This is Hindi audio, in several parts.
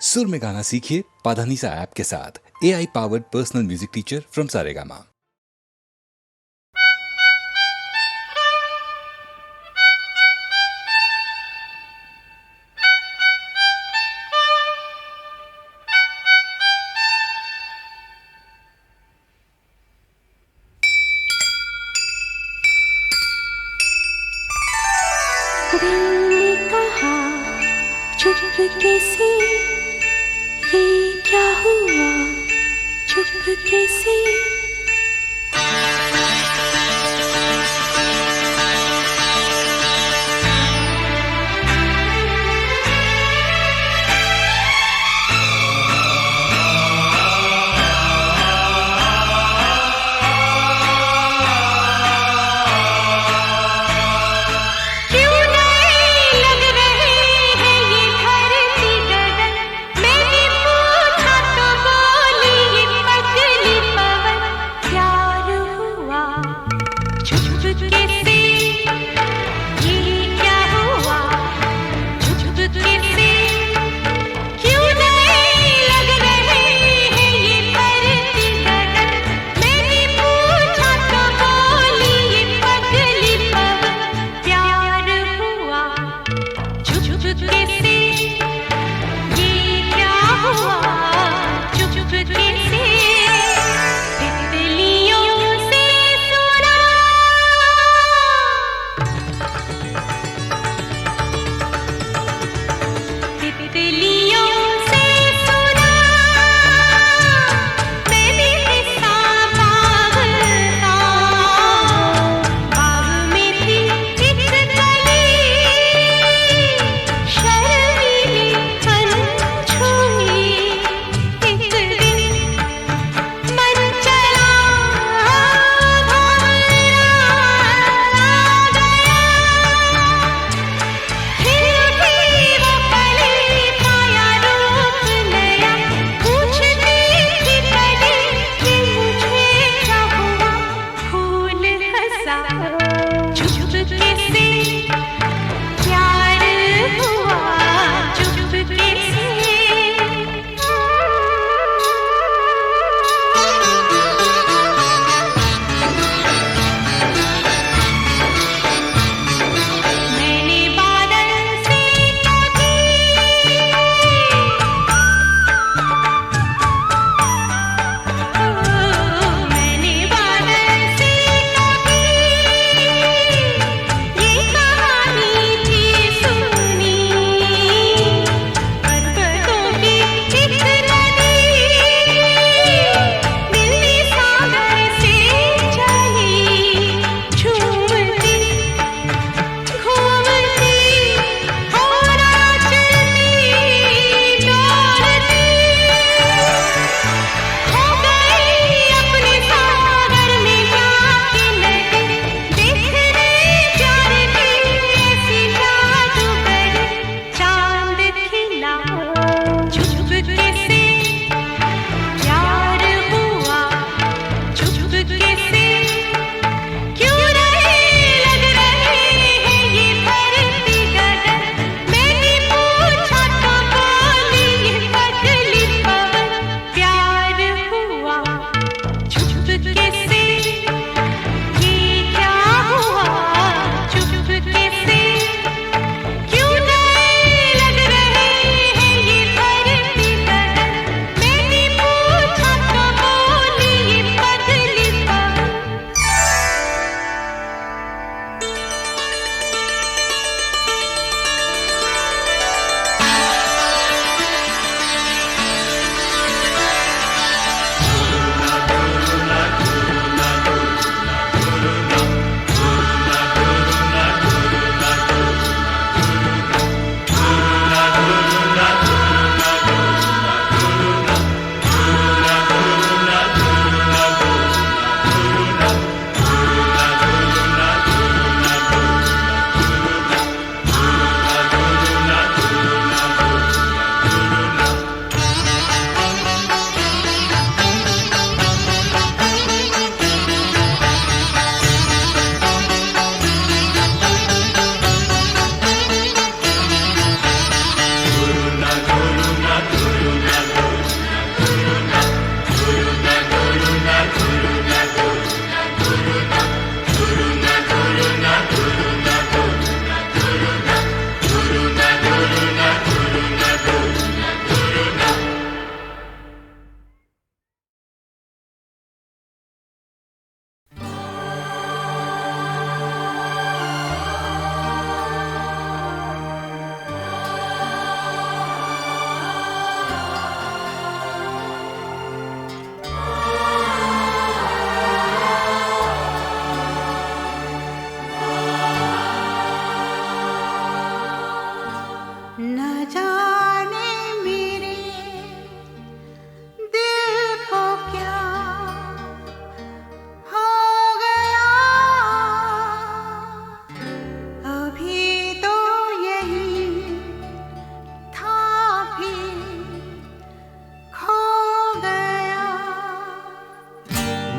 सुर में गाना सीखिए पाधानीसा ऐप के साथ। AI powered personal music teacher from Saregama. दिल ने कहा चुपके से, ये क्या हुआ चुपके से। क्यों नए लग रहे हैं ये धरती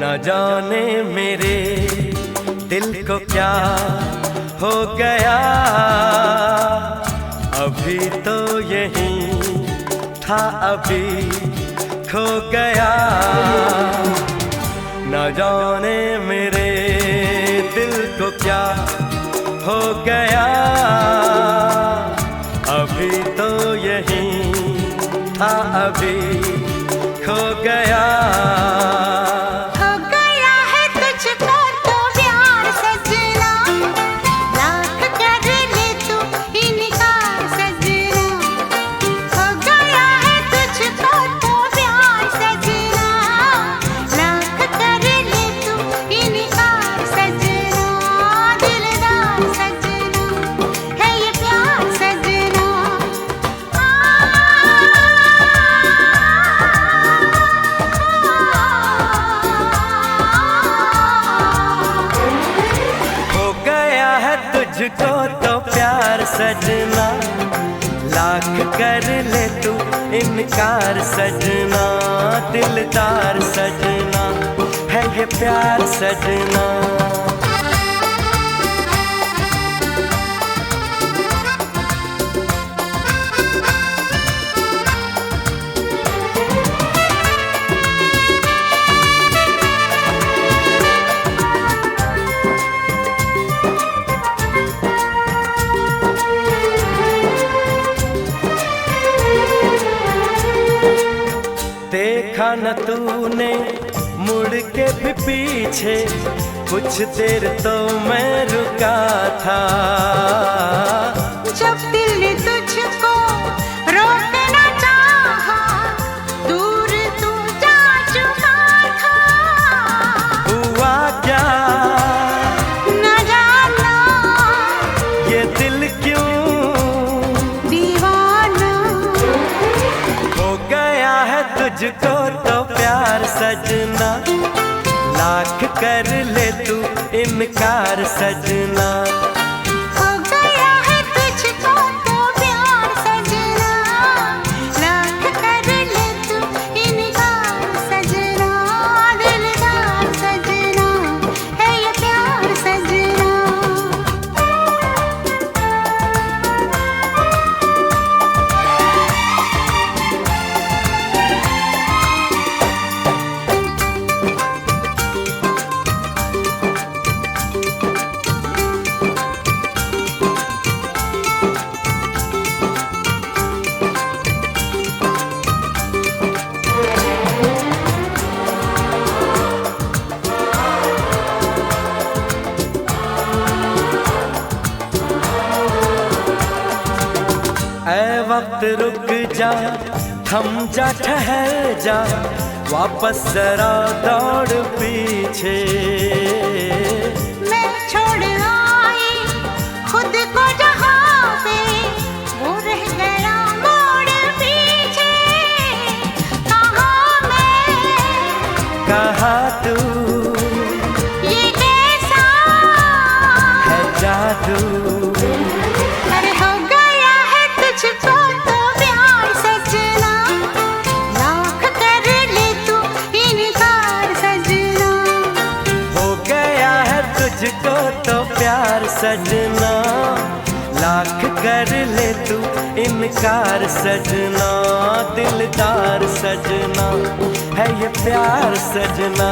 न जाने मेरे दिल को क्या हो गया, अभी तो यही था अभी खो गया। न जाने मेरे दिल को क्या हो गया, अभी तो यही था अभी खो गया। हो गया है तुझको तो प्यार सजना, लाख कर ले तू इनकार सजना। हो गया है तुझको तो प्यार सजना, लाख कर ले तू इनकार सजना। दिलदार सजना है ये प्यार सजना। हो गया है तुझको तो प्यार सजना, लाख कर ले तू इनकार सजना। दिलदार सजना है ये प्यार सजना। देखा न तूने मुड़ के भी पीछे, कुछ देर तो मैं रुका था। जब दिल ने तुझको रोकना चाहा, दूर तू जा चुका था। हुआ क्या न जाना ये दिल क्यों दीवाना। हो गया है तुझको तो प्यार सजना, लाख कर ले तू इनकार सजना। हो गया है तुझको तो प्यार सजना, लाख कर ले तू इनकार सजना। दिलदार सजना है ये प्यार सजना। ऐ वक्त रुक जा, थम जा, ठहर जा, वापस जरा दौड़ पीछे। मैं छोड़ आई खुद को जहाँ पे, वो रह गया मोड़ पीछे। कहाँ मैं कहा तू ये कैसा है जादू। अरे हो गया है तुझको तो प्यार सजना, लाख कर ले तू इनकार सजना। हो गया है तुझको तो प्यार सजना, लाख कर ले तू इनकार सजना। दिलदार सजना है ये प्यार सजना।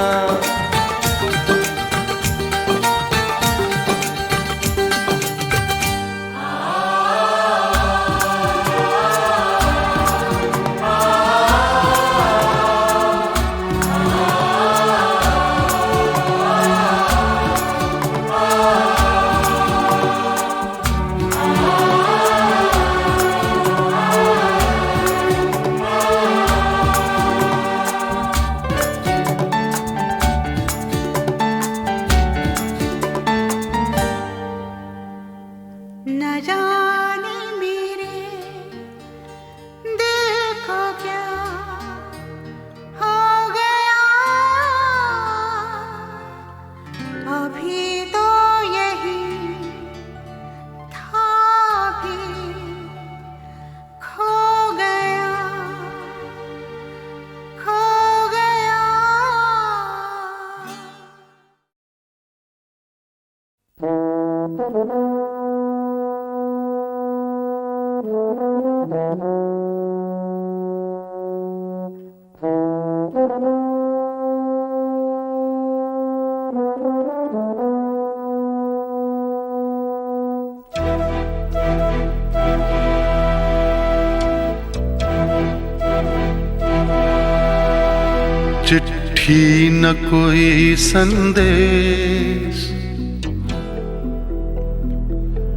चिट्ठी न कोई संदेश,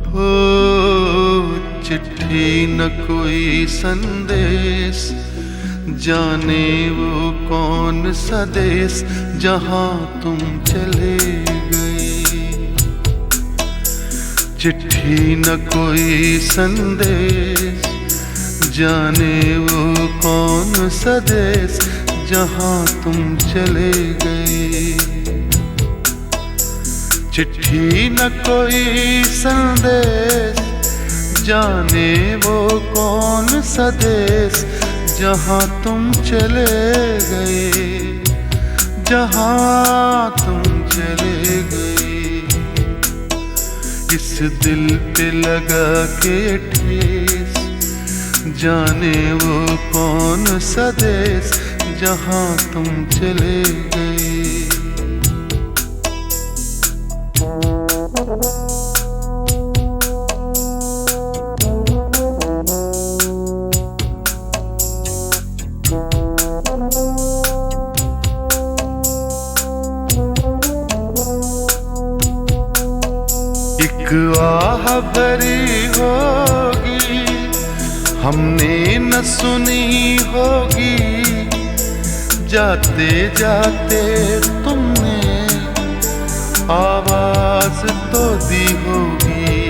हो चिट्ठी न कोई संदेश, जाने वो कौन सा देश जहां तुम चले गए। चिट्ठी न कोई संदेश, जाने वो कौन सा देश जहां तुम चले गए। चिट्ठी न कोई संदेश, जाने वो कौन सा देश जहां तुम चले गए, जहां तुम चले गए। इस दिल पे लगा के ठेस, जाने वो कौन सा देश जहां तुम चले गए। एक आह भरी होगी, हमने न सुनी होगी, जाते जाते तुमने आवाज तो दी होगी।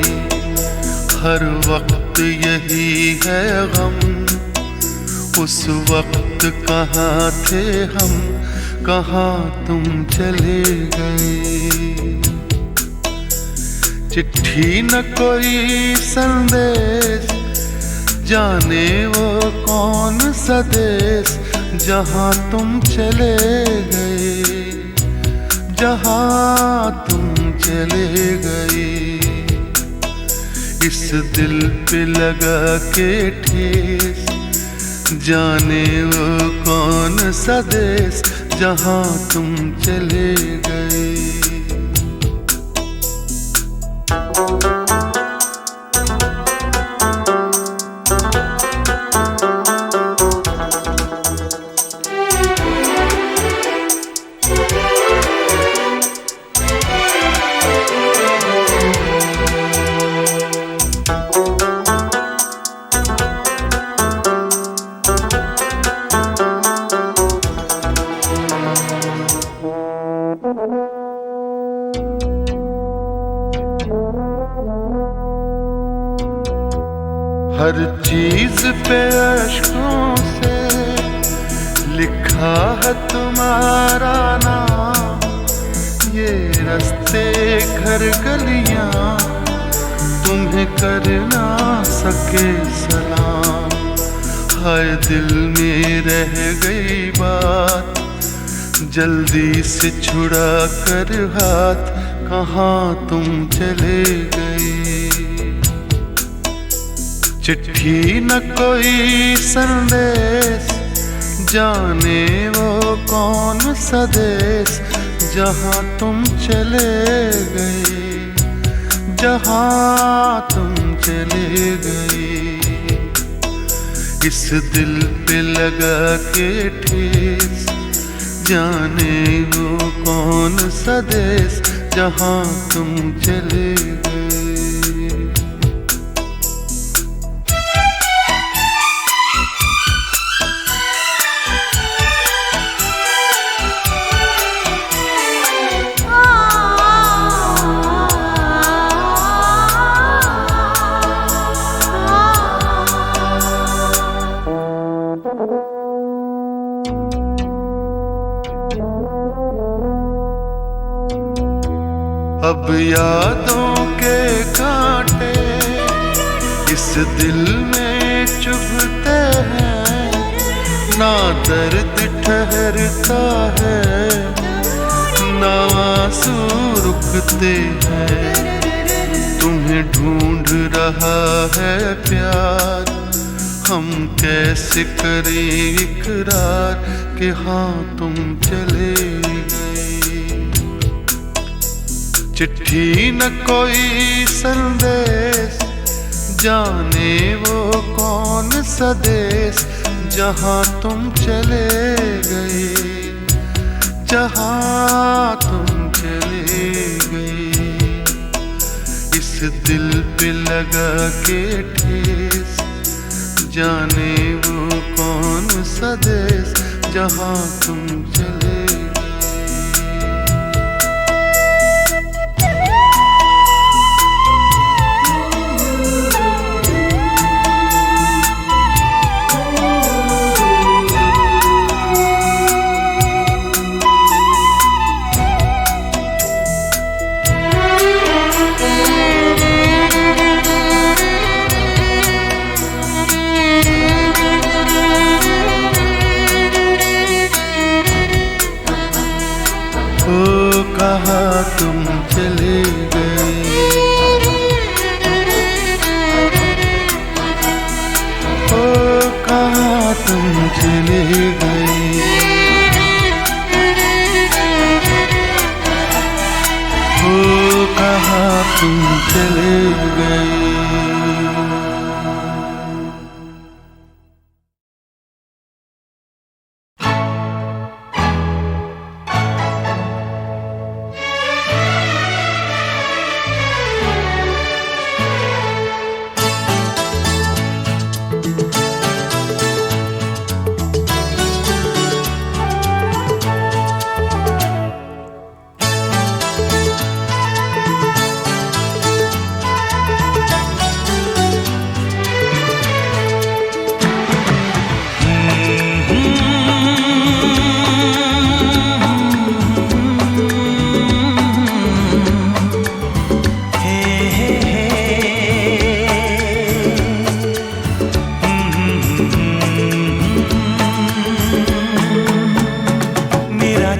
हर वक्त यही है गम, उस वक्त कहाँ थे हम, कहाँ तुम चले गए। चिट्ठी न कोई संदेश, जाने वो कौन सा देश जहां तुम चले गए, जहां तुम चले गए। इस दिल पे लगा के ठेस, जाने वो कौन सा देश जहां तुम चले गए। हर चीज पे अश्कों से लिखा है तुम्हारा नाम। ये रास्ते घर गलियां तुम्हें कर ना सके सलाम। हाय दिल में रह गई बात, जल्दी से छुड़ा कर हाथ, कहाँ तुम चले गए। चिट्ठी न कोई संदेश, जाने वो कौन सा देश जहां तुम चले गए, जहां तुम चले गए। इस दिल पे लगा के ठेस, जाने वो कौन सा देश जहां तुम चले गए। अब यादों के कांटे इस दिल में चुभते हैं, ना दर्द ठहरता है, ना आंसू रुकते हैं। तुम्हें ढूंढ रहा है प्यार, हम कैसे करें इकरार कि हाँ तुम चले गए। चिट्ठी न कोई संदेश, जाने वो कौन सा देश जहां तुम चले गए, जहाँ तुम चले गए। इस दिल पे लगा के ठेस, जाने वो कौन सा देश जहाँ तुम चले गए। ओ कहाँ तुम चले गए, ओ कहाँ तुम चले गए, ओ कहाँ तुम चले गए।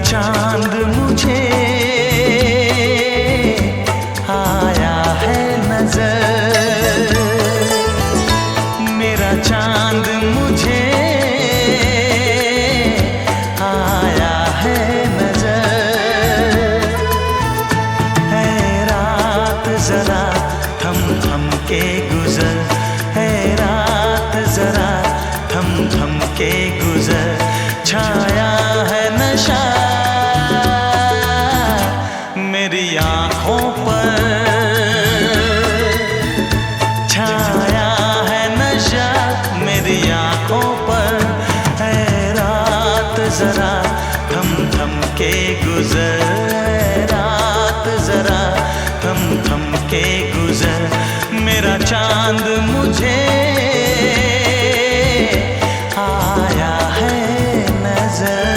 चांद मुझे आया है नजर, मेरा चांद मुझे आया है नजर। है रात जरा थम थम के गुजर, है रात जरा थम थम के गुजर। छाया है नशा मेरी आँखों पर, छाया है नशा मेरी आँखों पर। है रात जरा थम थम के गुजर, है रात जरा थम थम के गुजर। मेरा चांद मुझे आया है नजर।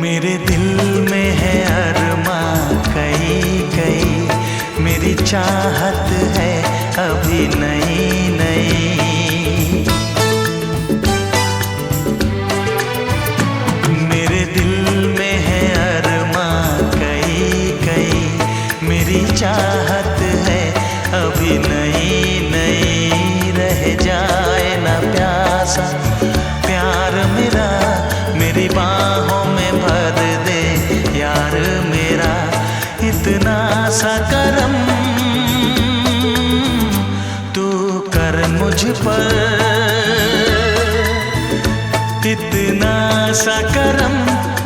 मेरे दिल में है अरमां कई कई, मेरी चाहत है अभी नई नई। मेरे दिल में है अरमां कई कई, मेरी चाहत है अभी नई नई। रह जाए ना प्यासा प्यार मेरा, मेरी बाहों में भर दे यार मेरा। इतना सा करम तू कर मुझ पर, इतना सा करम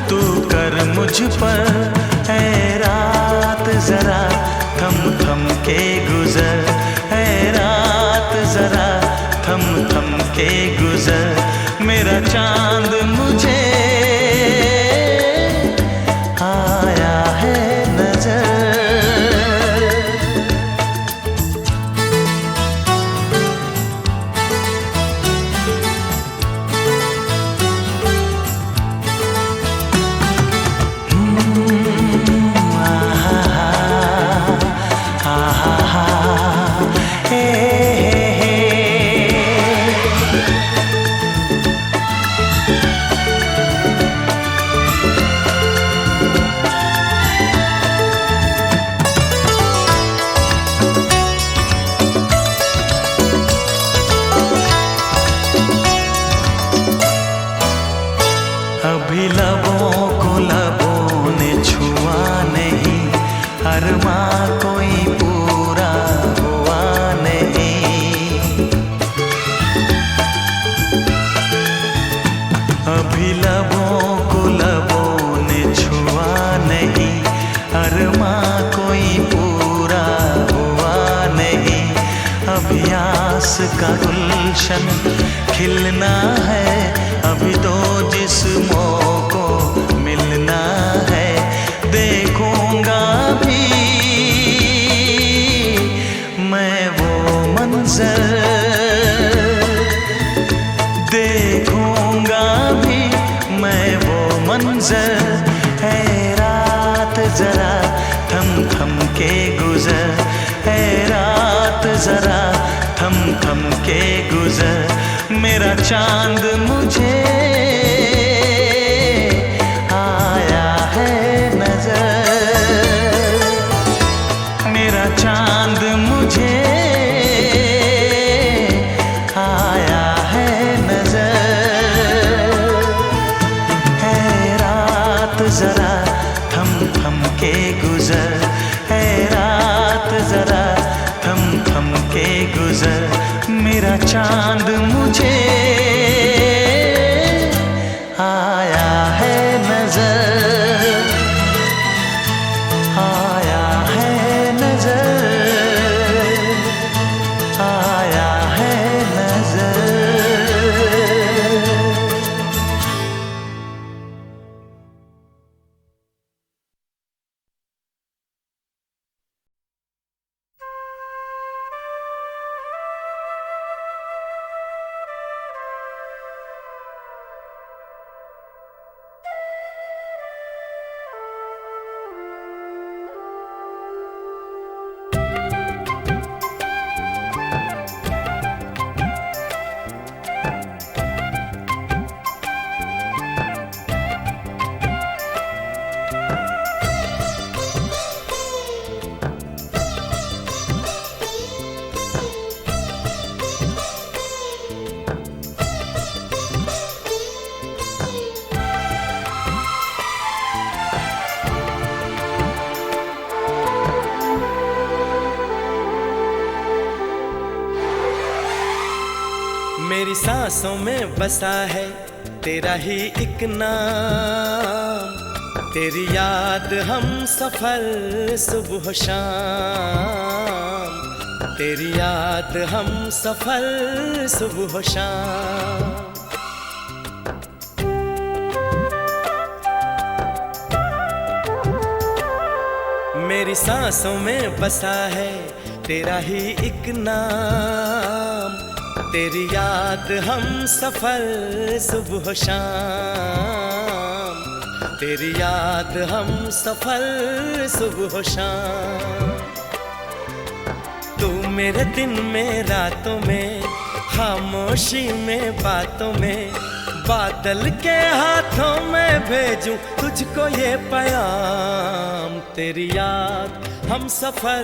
तू कर मुझ पर। है रात जरा थम थम के गुजर, है रात जरा थम थम के गुजर। मेरा चांद मुझे आया है नजर। अभी लबों को लबों ने छुआ नहीं, अरमा कोई पूरा हुआ नहीं। अभी लबों को लबों ने छुआ नहीं, अरमा कोई पूरा हुआ नहीं। अभी आस का गुलशन खिलना है, अभी तो जिस्मों को मिलना है। देखूंगा भी मैं वो मंजर, देखूंगा भी मैं वो मंजर। है रात जरा थम थम के गुजर, है रात जरा थम थम के गुजर। मेरा चांद मुझे आया है नजर, मेरा चांद मुझे आया है नजर। है रात जरा थम थम के गुजर, है रात जरा थम थम के गुजर। मेरा चांद मुझे आया है नजर, आया है नजर, आया है नजर। मेरी सांसों में बसा है तेरा ही एक नाम, तेरी याद हम सफर सुबह शाम, तेरी याद हम सफर सुबह शाम। मेरी सांसों में बसा है तेरा ही एक नाम, तेरी याद हम सफर सुबह शाम, तेरी याद हम सफर सुबह शाम। तू मेरे दिन में रातों में, खामोशी में बातों में, बादल के हाथों में भेजूं तुझको ये पैगाम। तेरी याद हम सफर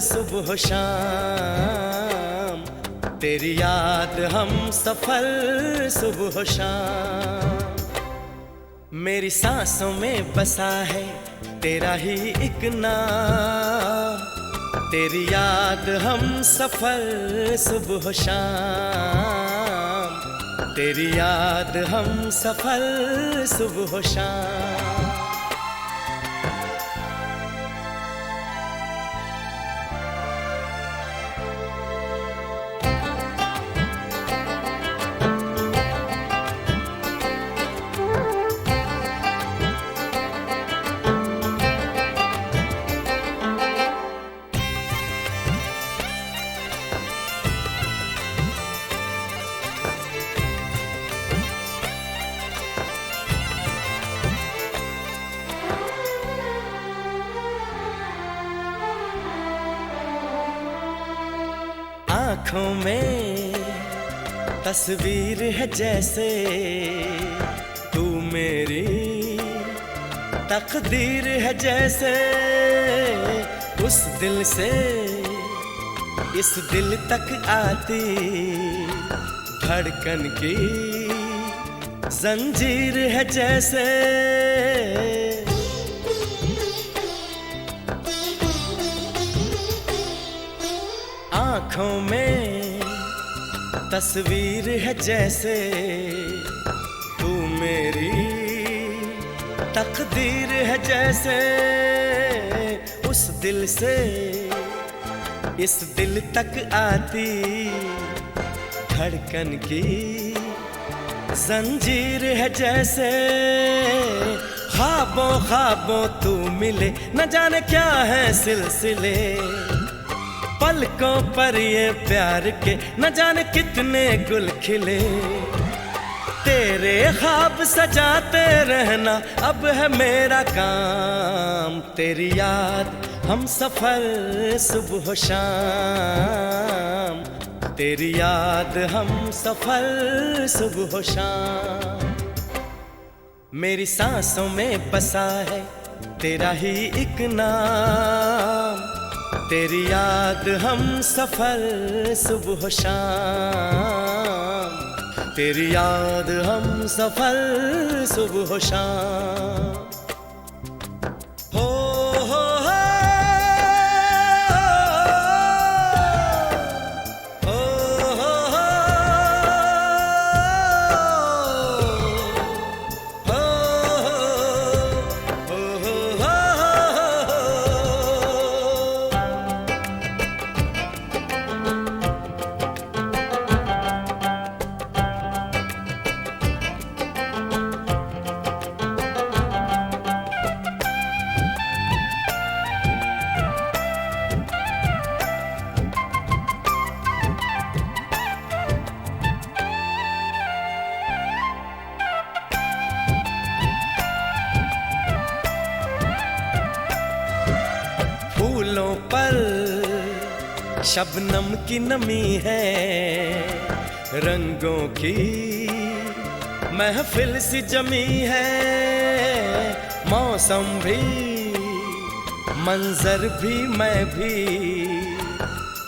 सुबह शाम, तेरी याद हम सफर सुबह शाम। मेरी सांसों में बसा है तेरा ही एक नाम, तेरी याद हम सफर सुबह शाम, तेरी याद हम सफर सुबह शाम। आँखों में तस्वीर है जैसे तू मेरी तकदीर है जैसे, उस दिल से इस दिल तक आती धड़कन की जंजीर है जैसे आंखों में तस्वीर है जैसे तू मेरी तकदीर है जैसे उस दिल से इस दिल तक आती धड़कन की जंजीर है जैसे ख्वाबों ख्वाबों तू मिले न जाने क्या है सिलसिले पलकों पर ये प्यार के न जाने कितने गुल खिले तेरे ख्वाब सजाते रहना अब है मेरा काम तेरी याद हम सफर सुबह शाम तेरी याद हम सफर सुबह शाम मेरी सांसों में बसा है तेरा ही एक नाम तेरी याद हम सफर सुबह शाम तेरी याद हम सफर सुबह शाम हो हो हो फूलों पर शबनम की नमी है रंगों की महफिल सी जमी है मौसम भी मंजर भी मैं भी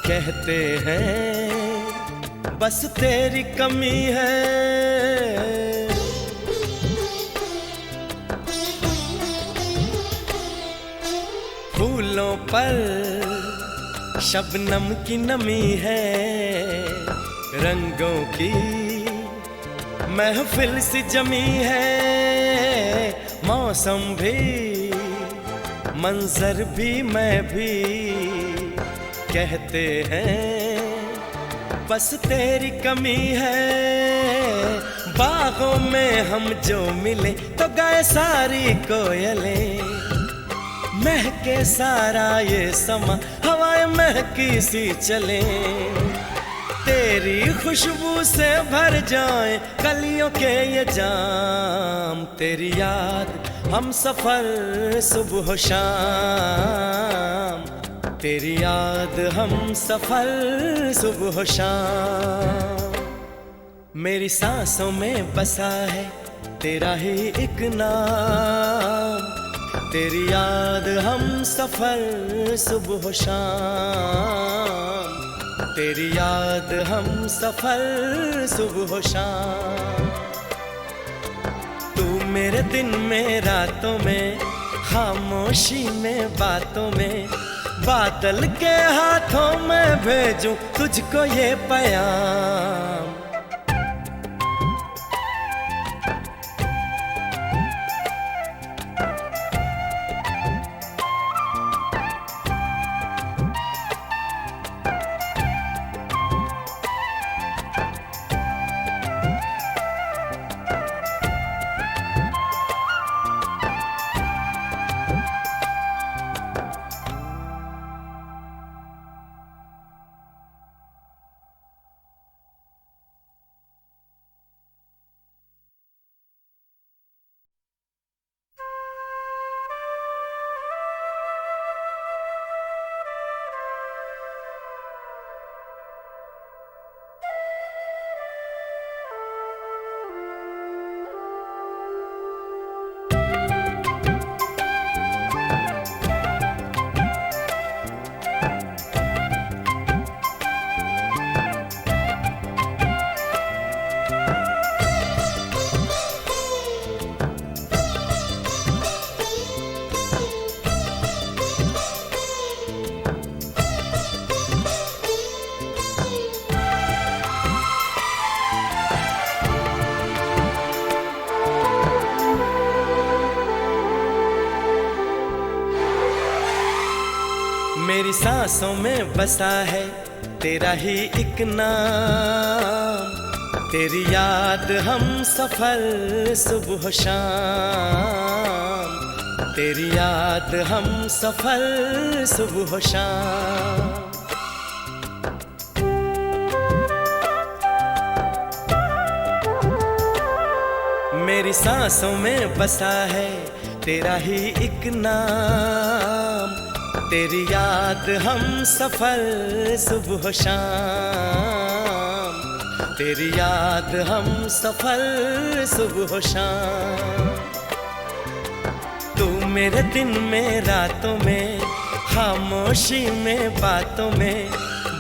कहते हैं बस तेरी कमी है फूलों पर शबनम की नमी है रंगों की महफिल सी जमी है मौसम भी मंजर भी मैं भी कहते हैं बस तेरी कमी है बागों में हम जो मिले तो गाए सारी कोयलें महके सारा ये समा हवाएं महकी सी चले तेरी खुशबू से भर जाए कलियों के ये जाम तेरी याद हम सफर सुबह शाम तेरी याद हम सफर सुबह शाम मेरी सांसों में बसा है तेरा ही एक नाम तेरी याद हम सफर सुबह शाम तेरी याद हम सफर सुबह शाम तू मेरे दिन में रातों में खामोशी में बातों में बादल के हाथों में भेजूं तुझको ये पैगाम मेरी सांसों में बसा है तेरा ही एक नाम, तेरी याद हम सफर सुबह शाम, तेरी याद हम सफर सुबह शाम। मेरी सांसों में बसा है तेरा ही एक नाम, तेरी याद हम सफर सुबह शाम, तेरी याद हम सफर सुबह शाम। तू मेरे दिन में रातों में, खामोशी में बातों में,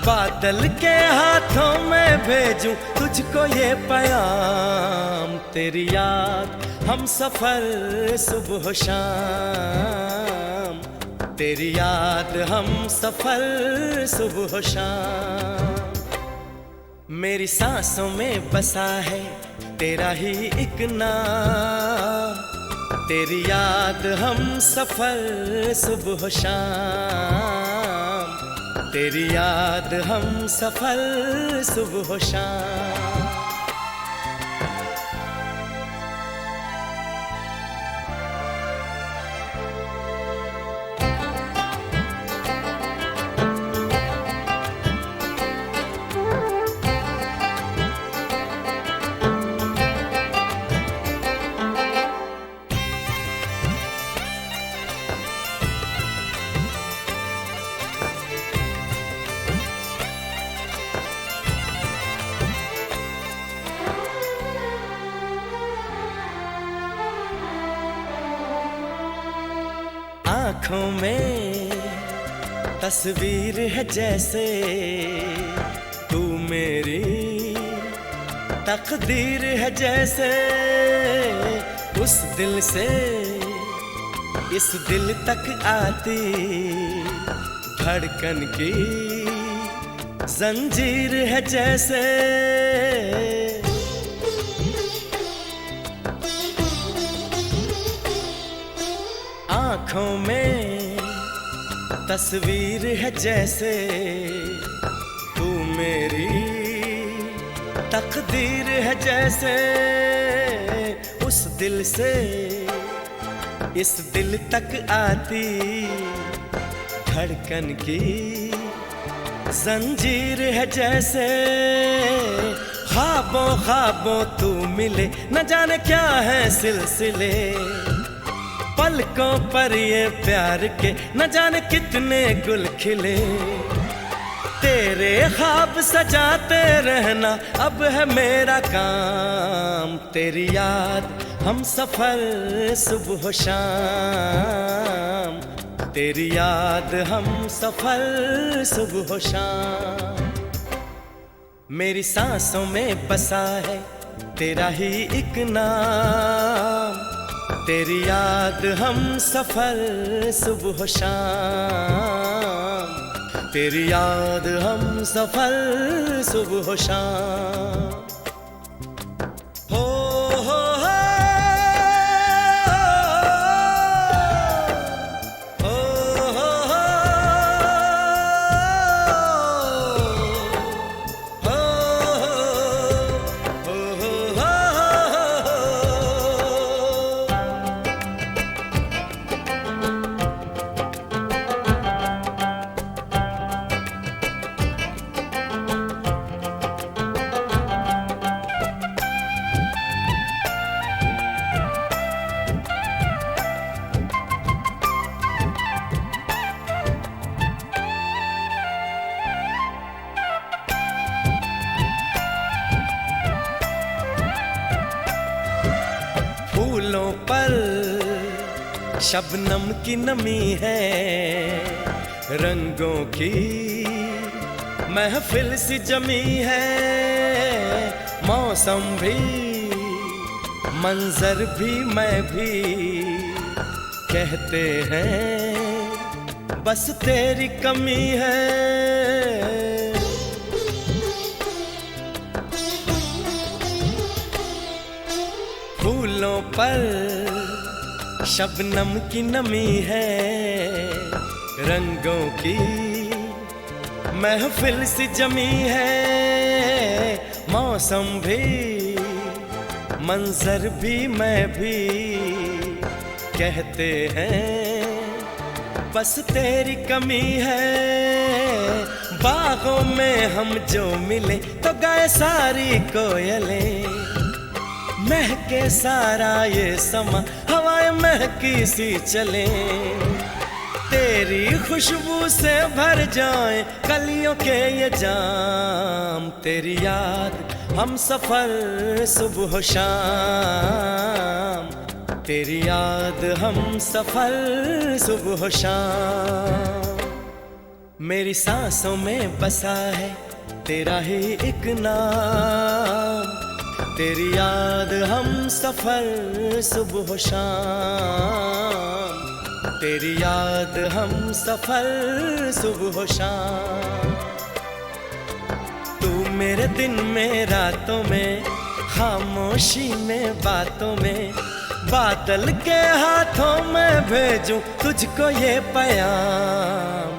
बादल के हाथों में भेजूं तुझको ये पैगाम, तेरी याद हम सफर सुबह शाम, तेरी याद हम सफर सुबह शाम। मेरी सांसों में बसा है तेरा ही एक नाम, तेरी याद हम सफर सुबह शाम, तेरी याद हम सफर सुबह शाम। आँखों में तस्वीर है जैसे तू मेरी तकदीर है जैसे, उस दिल से इस दिल तक आती धड़कन की जंजीर है जैसे। आँखों में तस्वीर है जैसे तू मेरी तकदीर है जैसे, उस दिल से इस दिल तक आती धड़कन की जंजीर है जैसे। ख्वाबों ख्वाबों तू मिले न जाने क्या है सिलसिले, पलकों पर ये प्यार के न जाने कितने गुल खिले, तेरे ख्वाब सजाते रहना अब है मेरा काम, तेरी याद हम सफर सुबह शाम, तेरी याद हम सफर सुबह शाम। मेरी सांसों में बसा है तेरा ही एक नाम, तेरी याद हम सफर सुबह शाम, तेरी याद हम सफर सुबह शाम। हो हो हो, हो हो हो, हो हो हो, फूलों पर शबनम की नमी है, रंगों की महफिल सी जमी है, मौसम भी मंजर भी मैं भी कहते हैं बस तेरी कमी है। फूलों पर शबनम की नमी है, रंगों की महफिल सी जमी है, मौसम भी मंजर भी मैं भी कहते हैं बस तेरी कमी है। बागों में हम जो मिले तो गाए सारी कोयलें, महके सारा ये समा हवाएं महकी सी चले, तेरी खुशबू से भर जाए कलियों के ये जाम। तेरी याद हम सफर सुबह शाम, तेरी याद हम सफर सुबह शाम। मेरी सांसों में बसा है तेरा ही एक नाम, तेरी याद हम सफर सुबह शाम, तेरी याद हम सफर सुबह शाम। तू मेरे दिन में रातों में, खामोशी में बातों में, बादल के हाथों में भेजूं तुझको ये पैगाम।